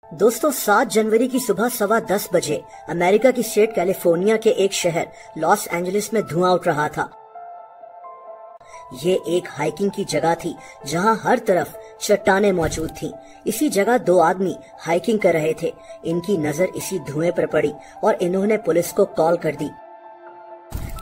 दोस्तों 7 जनवरी की सुबह 10:15 अमेरिका की स्टेट कैलिफोर्निया के एक शहर लॉस एंजलिस में धुआं उठ रहा था। ये एक हाइकिंग की जगह थी जहां हर तरफ चट्टानें मौजूद थीं। इसी जगह 2 आदमी हाइकिंग कर रहे थे। इनकी नजर इसी धुएं पर पड़ी और इन्होंने पुलिस को कॉल कर दी।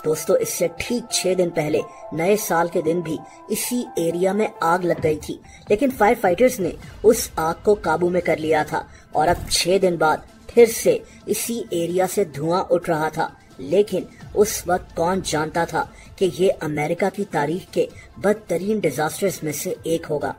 दोस्तों इससे ठीक 6 दिन पहले नए साल के दिन भी इसी एरिया में आग लग गई थी, लेकिन फायर फाइटर्स ने उस आग को काबू में कर लिया था और अब 6 दिन बाद फिर से इसी एरिया से धुआं उठ रहा था। लेकिन उस वक्त कौन जानता था कि ये अमेरिका की तारीख के बदतरीन डिजास्टर्स में से एक होगा।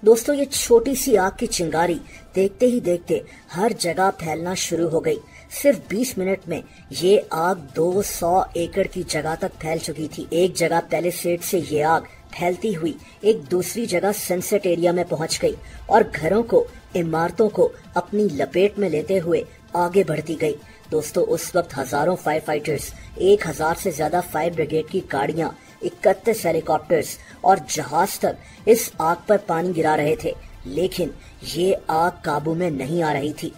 दोस्तों ये छोटी सी आग की चिंगारी देखते ही देखते हर जगह फैलना शुरू हो गई। सिर्फ 20 मिनट में ये आग 200 एकड़ की जगह तक फैल चुकी थी। एक जगह पैलिसेड से ये आग फैलती हुई एक दूसरी जगह सनसेट एरिया में पहुंच गई और घरों को, इमारतों को अपनी लपेट में लेते हुए आगे बढ़ती गई। दोस्तों उस वक्त हजारों फायर फाइटर्स, 1000 से ज्यादा फायर ब्रिगेड की गाड़ियां, 31 हेलीकॉप्टर्स और जहाज तक इस आग पर पानी गिरा रहे थे, लेकिन ये आग काबू में नहीं आ रही थी।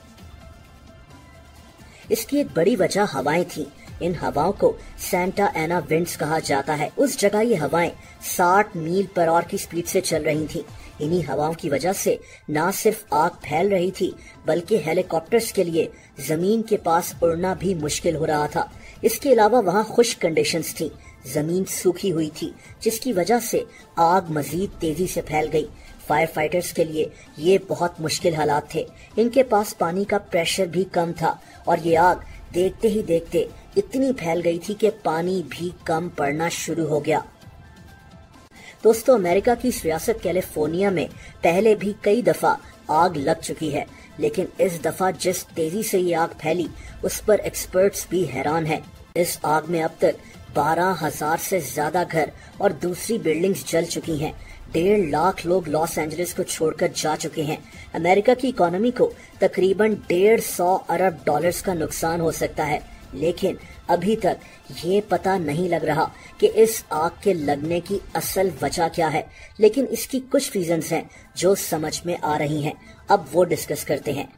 इसकी एक बड़ी वजह हवाएं थी। इन हवाओं को सेंटा एना विंड्स कहा जाता है। उस जगह ये हवाएं 60 मील पर आवर की स्पीड से चल रही थीं। इन्हीं हवाओं की वजह से न सिर्फ आग फैल रही थी, बल्कि हेलीकॉप्टर्स के लिए जमीन के पास उड़ना भी मुश्किल हो रहा था। इसके अलावा वहां खुश्क कंडीशंस थी, जमीन सूखी हुई थी, जिसकी वजह से आग मजीद तेजी से फैल गई। फायर फाइटर्स के लिए ये बहुत मुश्किल हालात थे। इनके पास पानी का प्रेशर भी कम था और ये आग देखते ही देखते इतनी फैल गई थी कि पानी भी कम पड़ना शुरू हो गया। दोस्तों अमेरिका की इस रियासत कैलिफोर्निया में पहले भी कई दफा आग लग चुकी है, लेकिन इस दफा जिस तेजी से ये आग फैली उस पर एक्सपर्ट्स भी हैरान हैं। इस आग में अब तक 12,000 से ज्यादा घर और दूसरी बिल्डिंग्स जल चुकी हैं। 1.5 लाख लोग लॉस एंजलिस को छोड़कर जा चुके हैं। अमेरिका की इकोनॉमी को तकरीबन 150 अरब डॉलर्स का नुकसान हो सकता है, लेकिन अभी तक ये पता नहीं लग रहा कि इस आग के लगने की असल वजह क्या है। लेकिन इसकी कुछ रीजंस हैं जो समझ में आ रही हैं। अब वो डिस्कस करते हैं।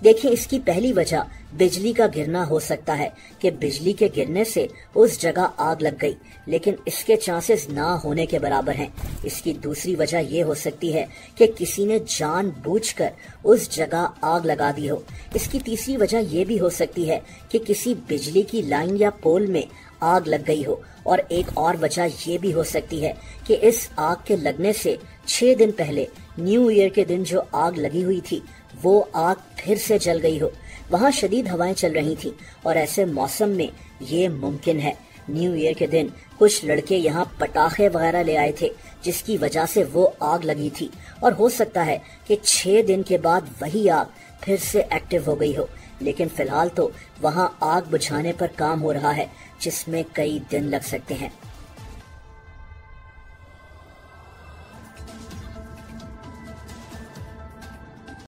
देखिए इसकी पहली वजह बिजली का गिरना हो सकता है कि बिजली के गिरने से उस जगह आग लग गई, लेकिन इसके चांसेस ना होने के बराबर हैं। इसकी दूसरी वजह ये हो सकती है कि किसी ने जानबूझकर उस जगह आग लगा दी हो। इसकी तीसरी वजह ये भी हो सकती है कि किसी बिजली की लाइन या पोल में आग लग गई हो। और एक और वजह ये भी हो सकती है कि इस आग के लगने से 6 दिन पहले न्यू ईयर के दिन जो आग लगी हुई थी वो आग फिर से जल गई हो। वहाँ शदीद हवाएं चल रही थी और ऐसे मौसम में ये मुमकिन है। न्यू ईयर के दिन कुछ लड़के यहाँ पटाखे वगैरह ले आए थे, जिसकी वजह से वो आग लगी थी और हो सकता है कि 6 दिन के बाद वही आग फिर से एक्टिव हो गई हो। लेकिन फिलहाल तो वहाँ आग बुझाने पर काम हो रहा है, जिसमें कई दिन लग सकते हैं।